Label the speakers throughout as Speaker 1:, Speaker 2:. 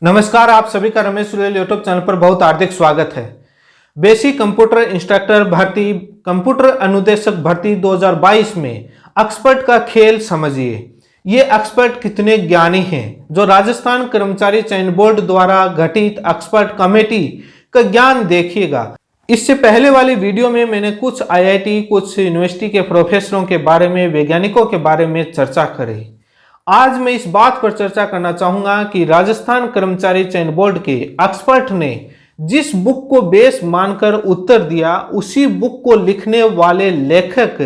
Speaker 1: नमस्कार, आप सभी का रमेश सुरेल यूट्यूब चैनल पर बहुत हार्दिक स्वागत है। बेसिक कंप्यूटर इंस्ट्रक्टर भर्ती, कंप्यूटर अनुदेशक भर्ती 2022 में एक्सपर्ट का खेल समझिए। ये एक्सपर्ट कितने ज्ञानी हैं, जो राजस्थान कर्मचारी चयन बोर्ड द्वारा गठित एक्सपर्ट कमेटी का ज्ञान देखिएगा। इससे पहले वाली वीडियो में मैंने कुछ आईआईटी, कुछ यूनिवर्सिटी के प्रोफेसरों के बारे में, वैज्ञानिकों के बारे में चर्चा करी। आज मैं इस बात पर चर्चा करना चाहूंगा कि राजस्थान कर्मचारी चयन बोर्ड के एक्सपर्ट ने जिस बुक को बेस मानकर उत्तर दिया, उसी बुक को लिखने वाले लेखक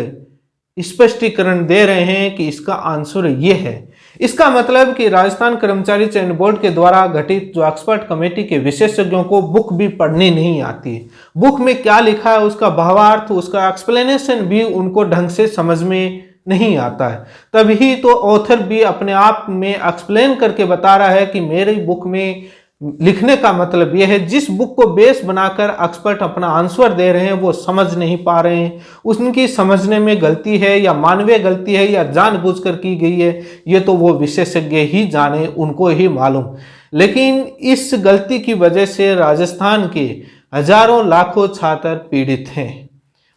Speaker 1: स्पष्टीकरण दे रहे हैं कि इसका आंसर ये है। इसका मतलब कि राजस्थान कर्मचारी चयन बोर्ड के द्वारा गठित जो एक्सपर्ट कमेटी के विशेषज्ञों को बुक भी पढ़नी नहीं आती। बुक में क्या लिखा है, उसका भावार्थ, उसका एक्सप्लेनेशन भी उनको ढंग से समझ में नहीं आता है। तभी तो ऑथर भी अपने आप में एक्सप्लेन करके बता रहा है कि मेरी बुक में लिखने का मतलब यह है। जिस बुक को बेस बनाकर एक्सपर्ट अपना आंसर दे रहे हैं वो समझ नहीं पा रहे हैं, उनकी समझने में गलती है या मानवीय गलती है या जानबूझकर की गई है, ये तो वो विशेषज्ञ ही जाने, उनको ही मालूम। लेकिन इस गलती की वजह से राजस्थान के हजारों लाखों छात्र पीड़ित हैं,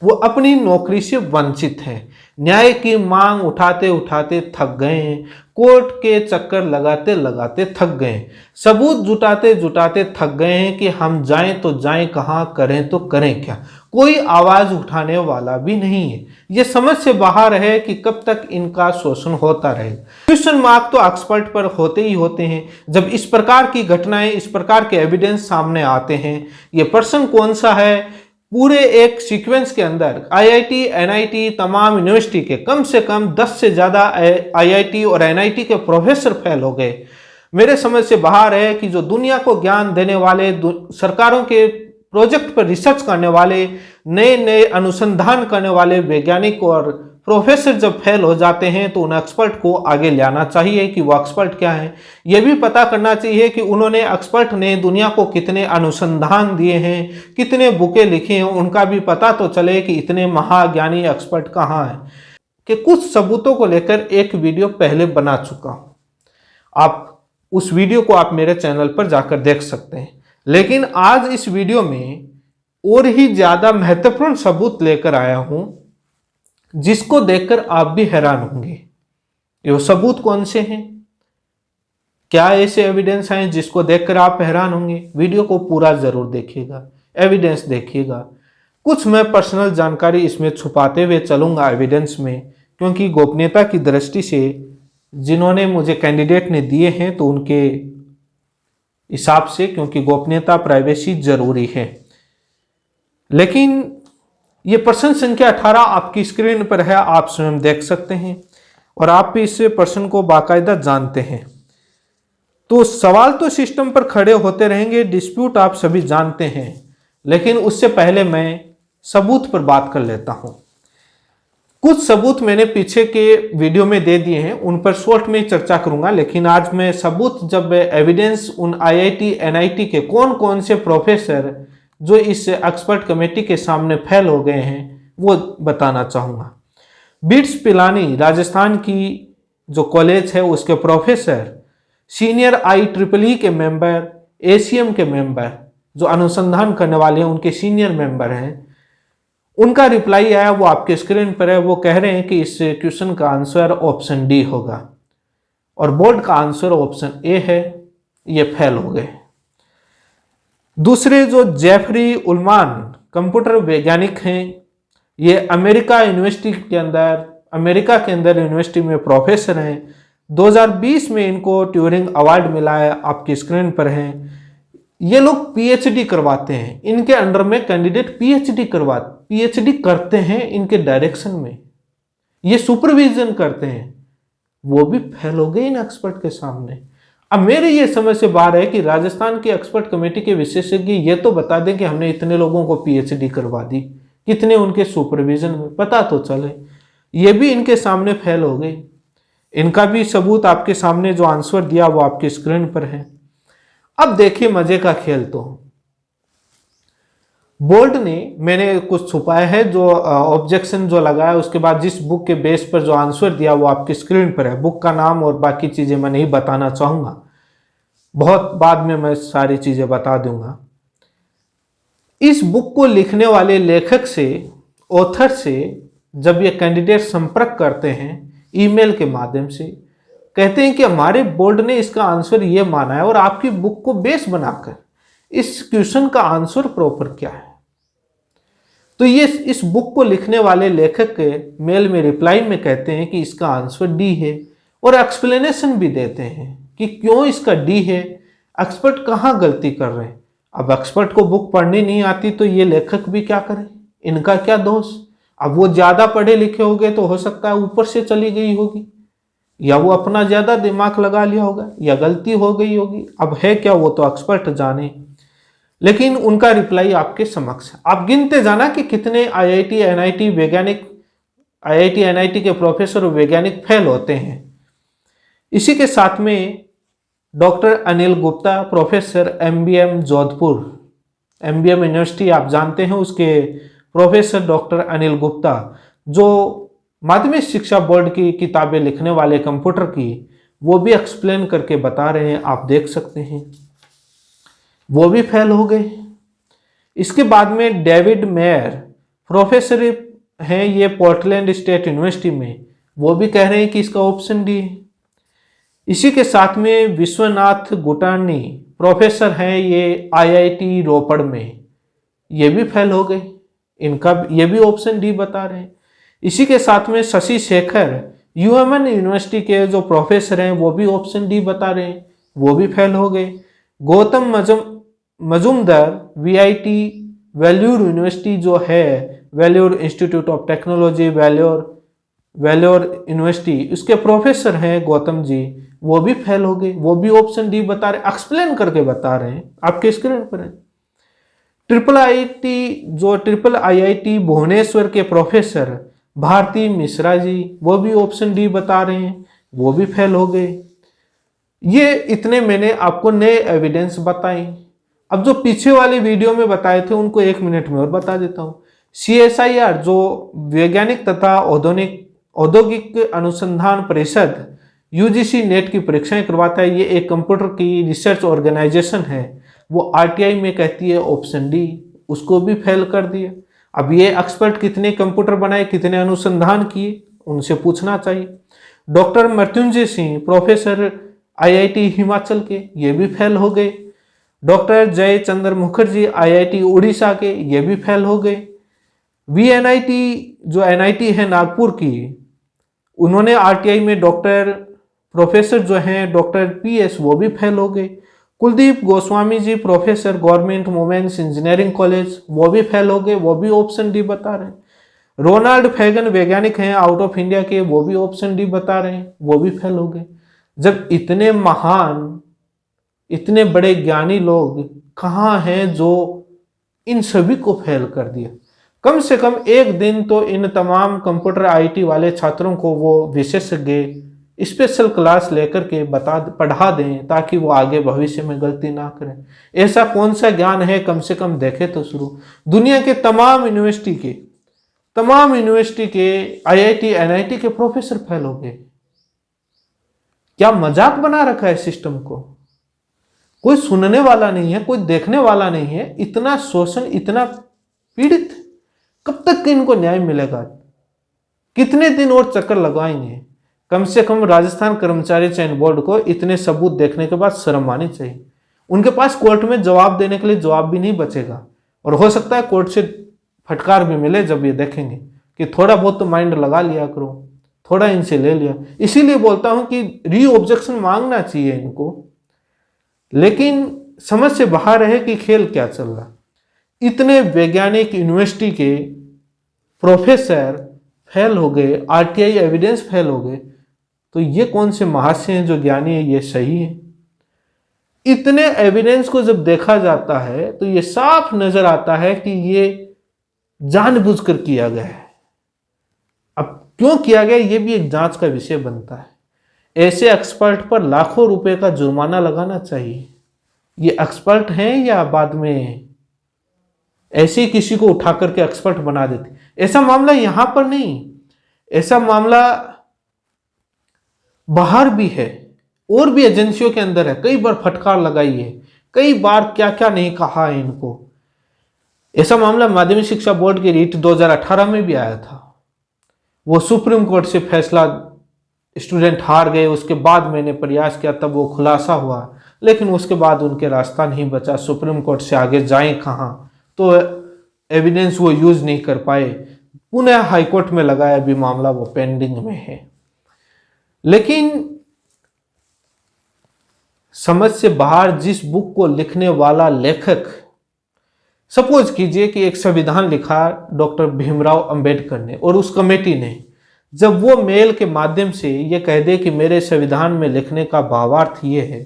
Speaker 1: वो अपनी नौकरी से वंचित हैं। न्याय की मांग उठाते उठाते थक गए हैं, कोर्ट के चक्कर लगाते लगाते थक गए हैं, सबूत जुटाते जुटाते थक गए हैं कि हम जाएं तो जाएं कहाँ, करें तो करें क्या। कोई आवाज उठाने वाला भी नहीं है। ये समझ से बाहर है कि कब तक इनका शोषण होता रहेगा। क्वेश्चन मार्क तो एक्सपर्ट पर होते ही होते हैं जब इस प्रकार की घटनाएं, इस प्रकार के एविडेंस सामने आते हैं। ये पर्सन कौन सा है? पूरे एक सीक्वेंस के अंदर आईआईटी, एनआईटी, तमाम यूनिवर्सिटी के कम से कम 10 से ज्यादा आईआईटी और एनआईटी के प्रोफेसर फेल हो गए। मेरे समझ से बाहर है कि जो दुनिया को ज्ञान देने वाले, सरकारों के प्रोजेक्ट पर रिसर्च करने वाले, नए नए अनुसंधान करने वाले वैज्ञानिक और प्रोफेसर जब फेल हो जाते हैं तो उन एक्सपर्ट को आगे लाना चाहिए कि वो एक्सपर्ट क्या है। ये भी पता करना चाहिए कि उन्होंने, एक्सपर्ट ने दुनिया को कितने अनुसंधान दिए हैं, कितने बुकें लिखी हैं, उनका भी पता तो चले कि इतने महाज्ञानी एक्सपर्ट कहाँ हैं। कि कुछ सबूतों को लेकर एक वीडियो पहले बना चुका हूँ, आप उस वीडियो को आप मेरे चैनल पर जाकर देख सकते हैं। लेकिन आज इस वीडियो में और ही ज्यादा महत्वपूर्ण सबूत लेकर आया हूं, जिसको देखकर आप भी हैरान होंगे। ये सबूत कौन से हैं? क्या ऐसे एविडेंस हैं जिसको देखकर आप हैरान होंगे? वीडियो को पूरा जरूर देखिएगा, एविडेंस देखिएगा। कुछ मैं पर्सनल जानकारी इसमें छुपाते हुए चलूंगा एविडेंस में, क्योंकि गोपनीयता की दृष्टि से जिन्होंने मुझे कैंडिडेट ने दिए हैं तो उनके हिसाब से, क्योंकि गोपनीयता, प्राइवेसी जरूरी है। लेकिन ये पर्सन संख्या 18 आपकी स्क्रीन पर है, आप स्वयं देख सकते हैं और आप भी इस पर्सन को बाकायदा जानते हैं। तो सवाल तो सिस्टम पर खड़े होते रहेंगे, डिस्प्यूट आप सभी जानते हैं, लेकिन उससे पहले मैं सबूत पर बात कर लेता हूं। कुछ सबूत मैंने पीछे के वीडियो में दे दिए हैं, उन पर शॉर्ट में चर्चा करूंगा। लेकिन आज मैं सबूत, जब एविडेंस उन आईआईटी, एनआईटी के कौन कौन से प्रोफेसर जो इस एक्सपर्ट कमेटी के सामने फेल हो गए हैं वो बताना चाहूंगा। बिट्स पिलानी राजस्थान की जो कॉलेज है उसके प्रोफेसर, सीनियर IEEE के मेंबर, ACM के मेंबर, जो अनुसंधान करने वाले हैं उनके सीनियर मेंबर हैं, उनका रिप्लाई आया, वो आपके स्क्रीन पर है। वो कह रहे हैं कि इस क्वेश्चन का आंसर ऑप्शन डी होगा और बोर्ड का आंसर ऑप्शन ए है। ये फेल हो गए। दूसरे जो जेफरी उल्मान कंप्यूटर वैज्ञानिक हैं, ये अमेरिका यूनिवर्सिटी के अंदर, अमेरिका के अंदर यूनिवर्सिटी में प्रोफेसर हैं। 2020 में इनको ट्यूरिंग अवार्ड मिला है, आपकी स्क्रीन पर है। ये लोग पीएचडी करवाते हैं, इनके अंडर में कैंडिडेट पीएचडी करते हैं इनके डायरेक्शन में, ये सुपरविजन करते हैं। वो भी फेल हो गए इन एक्सपर्ट के सामने। अब मेरे ये समझ से बाहर है कि राजस्थान की एक्सपर्ट कमेटी के विशेषज्ञ ये तो बता दें कि हमने इतने लोगों को पीएचडी करवा दी, कितने उनके सुपरविजन में, पता तो चले। ये भी इनके सामने फेल हो गए। इनका भी सबूत आपके सामने जो आंसर दिया वो आपकी स्क्रीन पर है। अब देखिए मजे का खेल। तो बोर्ड ने, मैंने कुछ छुपाया है, जो ऑब्जेक्शन जो लगाया उसके बाद जिस बुक के बेस पर जो आंसर दिया वो आपकी स्क्रीन पर है। बुक का नाम और बाकी चीजें मैं नहीं बताना चाहूंगा। बहुत बाद में मैं सारी चीज़ें बता दूंगा। इस बुक को लिखने वाले लेखक से, ऑथर से जब ये कैंडिडेट संपर्क करते हैं ईमेल के माध्यम से, कहते हैं कि हमारे बोर्ड ने इसका आंसर ये माना है और आपकी बुक को बेस बनाकर इस क्वेश्चन का आंसर प्रॉपर क्या है। तो ये इस बुक को लिखने वाले लेखक के मेल में रिप्लाई में कहते हैं कि इसका आंसर डी है और एक्सप्लेनेशन भी देते हैं कि क्यों इसका डी है, एक्सपर्ट कहाँ गलती कर रहे हैं। अब एक्सपर्ट को बुक पढ़नी नहीं आती तो ये लेखक भी क्या करें, इनका क्या दोष। अब वो ज़्यादा पढ़े लिखे हो गए तो हो सकता है ऊपर से चली गई होगी, या वो अपना ज़्यादा दिमाग लगा लिया होगा, या गलती हो गई होगी। अब है क्या, वो तो एक्सपर्ट जाने। लेकिन उनका रिप्लाई आपके समक्ष है। आप गिनते जाना कि कितने आईआईटी एनआईटी वैज्ञानिक, आईआईटी एनआईटी के प्रोफेसर और वैज्ञानिक फेल होते हैं। इसी के साथ में doctor Anil Gupta, professor MBM Jodhpur, MBM university आप जानते हैं, उसके प्रोफेसर डॉक्टर अनिल गुप्ता, जो माध्यमिक शिक्षा बोर्ड की किताबें लिखने वाले कंप्यूटर की, वो भी एक्सप्लेन करके बता रहे हैं, आप देख सकते हैं, वो भी फेल हो गए। इसके बाद में डेविड मेयर, प्रोफेसर हैं ये पोर्टलैंड स्टेट यूनिवर्सिटी में, वो भी कह रहे हैं कि इसका ऑप्शन डी है। इसी के साथ में विश्वनाथ गुटानी, प्रोफेसर हैं ये आईआईटी रोपड़ में, ये भी फेल हो गए, इनका ये भी ऑप्शन डी बता रहे हैं। इसी के साथ में शशि शेखर, यूएमएन यूनिवर्सिटी के जो प्रोफेसर हैं, वो भी ऑप्शन डी बता रहे हैं, वो भी फेल हो गए। गौतम मजुमदार, वीआईटी वेल्योर यूनिवर्सिटी जो है, Vellore institute of technology Vellore university, उसके प्रोफेसर हैं गौतम जी, वो भी फेल हो गए, वो भी ऑप्शन डी बता रहे, एक्सप्लेन करके बता रहे हैं, आपके स्क्रीन पर है। ट्रिपल आईआईटी भुवनेश्वर के प्रोफेसर भारती मिश्रा जी, वो भी ऑप्शन डी बता रहे हैं, वो भी फेल हो गए। ये इतने मैंने आपको नए एविडेंस बताए। अब जो पीछे वाले वीडियो में बताए थे उनको 1 मिनट में और बता देता हूँ। CSIR जो वैज्ञानिक तथा औद्योगिक अनुसंधान परिषद UGC नेट की परीक्षाएं करवाता है, ये एक कंप्यूटर की रिसर्च ऑर्गेनाइजेशन है, वो RTI में कहती है ऑप्शन डी, उसको भी फेल कर दिया। अब ये एक्सपर्ट कितने कंप्यूटर बनाए, कितने अनुसंधान किए, उनसे पूछना चाहिए। Doctor Mrityunjay Singh, professor IIT Himachal के, ये भी फेल हो गए। डॉक्टर जय चंद्र मुखर्जी, IIT उड़ीसा के, ये भी फेल हो गए। VNIT जो NIT है नागपुर की, उन्होंने RTI में डॉक्टर प्रोफेसर जो हैं डॉक्टर PS, वो भी फेल हो गए। Kuldeep Goswami ji, professor government women's engineering college, वो भी फेल हो गए, वो भी ऑप्शन डी बता रहे हैं। रोनाल्ड फैगन वैज्ञानिक हैं आउट ऑफ इंडिया के, वो भी ऑप्शन डी बता रहे हैं, वो भी फेल हो गए। जब इतने महान, इतने बड़े ज्ञानी लोग कहाँ हैं जो इन सभी को फेल कर दिया। कम से कम एक दिन तो इन तमाम कंप्यूटर IT वाले छात्रों को वो विशेषज्ञ स्पेशल क्लास लेकर के पढ़ा दें, ताकि वो आगे भविष्य में गलती ना करें। ऐसा कौन सा ज्ञान है, कम से कम देखे तो शुरू। दुनिया के तमाम यूनिवर्सिटी के IIT NIT के प्रोफेसर फेल हो गए। क्या मजाक बना रखा है सिस्टम को, कोई सुनने वाला नहीं है, कोई देखने वाला नहीं है। इतना शोषण, इतना पीड़ित, कब तक इनको न्याय मिलेगा, कितने दिन और चक्कर लगाएंगे। कम से कम राजस्थान कर्मचारी चयन बोर्ड को इतने सबूत देखने के बाद शर्म आनी चाहिए। उनके पास कोर्ट में जवाब देने के लिए जवाब भी नहीं बचेगा, और हो सकता है कोर्ट से फटकार भी मिले जब ये देखेंगे कि थोड़ा बहुत तो माइंड लगा लिया करो, थोड़ा इनसे ले लिया। इसीलिए बोलता हूं कि री ऑब्जेक्शन मांगना चाहिए इनको, लेकिन समझ से बाहर है कि खेल क्या चल रहा। इतने वैज्ञानिक यूनिवर्सिटी के प्रोफेसर फेल हो गए, RTI एविडेंस फेल हो गए, तो ये कौन से महाशय हैं जो ज्ञानी है, ये सही है। इतने एविडेंस को जब देखा जाता है तो ये साफ नजर आता है कि ये जानबूझकर किया गया है। अब क्यों किया गया, ये भी एक जांच का विषय बनता है। ऐसे एक्सपर्ट पर लाखों रुपए का जुर्माना लगाना चाहिए। ये एक्सपर्ट हैं या बाद में ऐसे ही किसी को उठा करके एक्सपर्ट बना देते। ऐसा मामला यहां पर नहीं, ऐसा मामला बाहर भी है। और भी एजेंसियों के अंदर है, कई बार फटकार लगाई है, कई बार क्या क्या नहीं कहा है इनको। ऐसा मामला माध्यमिक शिक्षा बोर्ड की रीट 2018 में भी आया था। वो सुप्रीम कोर्ट से फैसला स्टूडेंट हार गए, उसके बाद मैंने प्रयास किया, तब वो खुलासा हुआ, लेकिन उसके बाद उनके रास्ता नहीं बचा, सुप्रीम कोर्ट से आगे जाएं कहाँ, तो एविडेंस वो यूज नहीं कर पाए, पुनः हाईकोर्ट में लगाया, अभी मामला वो पेंडिंग में है। लेकिन समझ से बाहर जिस बुक को लिखने वाला लेखक, सपोज कीजिए कि एक संविधान लिखा डॉक्टर भीमराव अंबेडकर ने और उस कमेटी ने, जब वो मेल के माध्यम से ये कह दे कि मेरे संविधान में लिखने का भावार्थ ये है,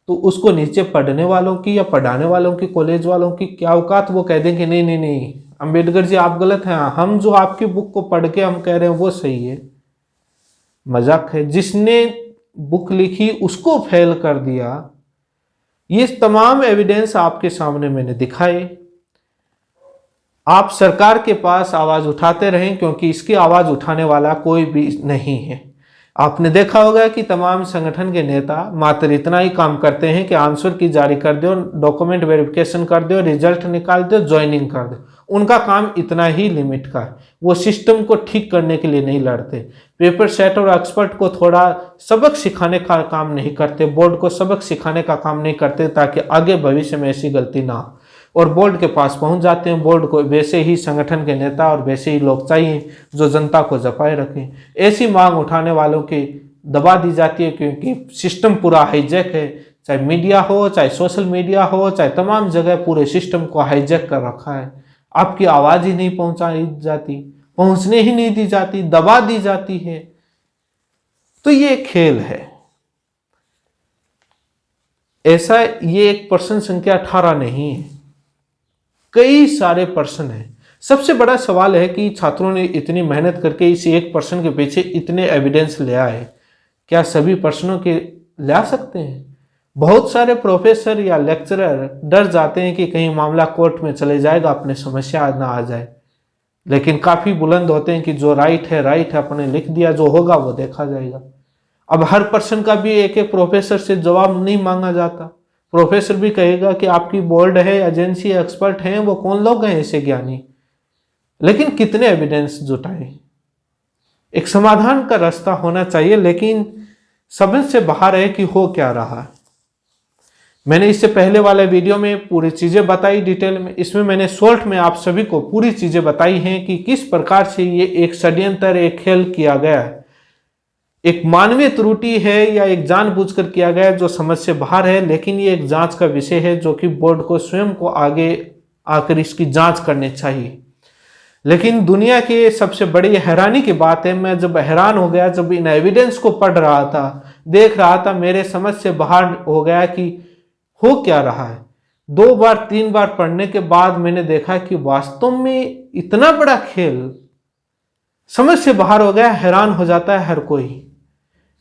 Speaker 1: तो उसको नीचे पढ़ने वालों की या पढ़ाने वालों की, कॉलेज वालों की क्या औकात, वो कह दें कि नहीं नहीं नहीं अंबेडकर जी आप गलत हैं, हम जो आपकी बुक को पढ़ के हम कह रहे हैं वो सही है। मजाक है, जिसने बुक लिखी उसको फेल कर दिया। ये तमाम एविडेंस आपके सामने मैंने दिखाए। आप सरकार के पास आवाज उठाते रहें, क्योंकि इसकी आवाज उठाने वाला कोई भी नहीं है। आपने देखा होगा कि तमाम संगठन के नेता मात्र इतना ही काम करते हैं कि आंसर की जारी कर दो, डॉक्यूमेंट वेरिफिकेशन कर दो, रिजल्ट निकाल दो, ज्वाइनिंग कर दो। उनका काम इतना ही लिमिट का है। वो सिस्टम को ठीक करने के लिए नहीं लड़ते। पेपर सेट और एक्सपर्ट को थोड़ा सबक सिखाने का काम नहीं करते, बोर्ड को सबक सिखाने का काम नहीं करते, ताकि आगे भविष्य में ऐसी गलती ना हो। और बोर्ड के पास पहुंच जाते हैं। बोर्ड को वैसे ही संगठन के नेता और वैसे ही लोग चाहिए जो जनता को जपाए रखें। ऐसी मांग उठाने वालों की दबा दी जाती है, क्योंकि सिस्टम पूरा हाईजैक है। चाहे मीडिया हो, चाहे सोशल मीडिया हो, चाहे तमाम जगह पूरे सिस्टम को हाईजैक कर रखा है। आपकी आवाज ही नहीं पहुंचाई जाती, पहुंचने ही नहीं दी जाती, दबा दी जाती है। तो ये खेल है ऐसा। ये एक पर्सन संख्या 18 नहीं है, कई सारे पर्सन हैं। सबसे बड़ा सवाल है कि छात्रों ने इतनी मेहनत करके इस एक पर्सन के पीछे इतने एविडेंस ले आए, क्या सभी पर्सनों के ला सकते हैं? बहुत सारे प्रोफेसर या लेक्चरर डर जाते हैं कि कहीं मामला कोर्ट में चले जाएगा, अपने समस्या ना आ जाए, लेकिन काफी बुलंद होते हैं कि जो राइट है राइट है, अपने लिख दिया, जो होगा वो देखा जाएगा। अब हर पर्सन का भी एक एक प्रोफेसर से जवाब नहीं मांगा जाता। प्रोफेसर भी कहेगा कि आपकी बोर्ड है, एजेंसी, एक्सपर्ट हैं, वो कौन लोग हैं ऐसे ज्ञानी। लेकिन कितने एविडेंस जुटाए? एक समाधान का रास्ता होना चाहिए, लेकिन समझ से बाहर है कि हो क्या रहा है। मैंने इससे पहले वाले वीडियो में पूरी चीजें बताई डिटेल में। इसमें मैंने शॉर्ट में आप सभी को पूरी चीजें बताई हैं कि किस प्रकार से ये एक षड्यंत्र, एक खेल किया गया है। एक मानवीय त्रुटि है या एक जानबूझकर किया गया जो समझ से बाहर है, लेकिन ये एक जांच का विषय है, जो कि बोर्ड को स्वयं को आगे आकर इसकी जांच करनी चाहिए। लेकिन दुनिया की सबसे बड़ी हैरानी की बात है, मैं जब हैरान हो गया, जब इन एविडेंस को पढ़ रहा था, देख रहा था, मेरे समझ से बाहर हो गया कि हो क्या रहा है। 2 बार 3 बार पढ़ने के बाद मैंने देखा कि वास्तव में इतना बड़ा खेल समझ से बाहर हो गया। हैरान हो जाता है हर कोई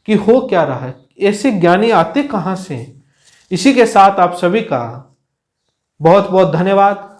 Speaker 1: कि हो क्या रहा है, ऐसे ज्ञानी आते कहां से। इसी के साथ आप सभी का बहुत बहुत धन्यवाद।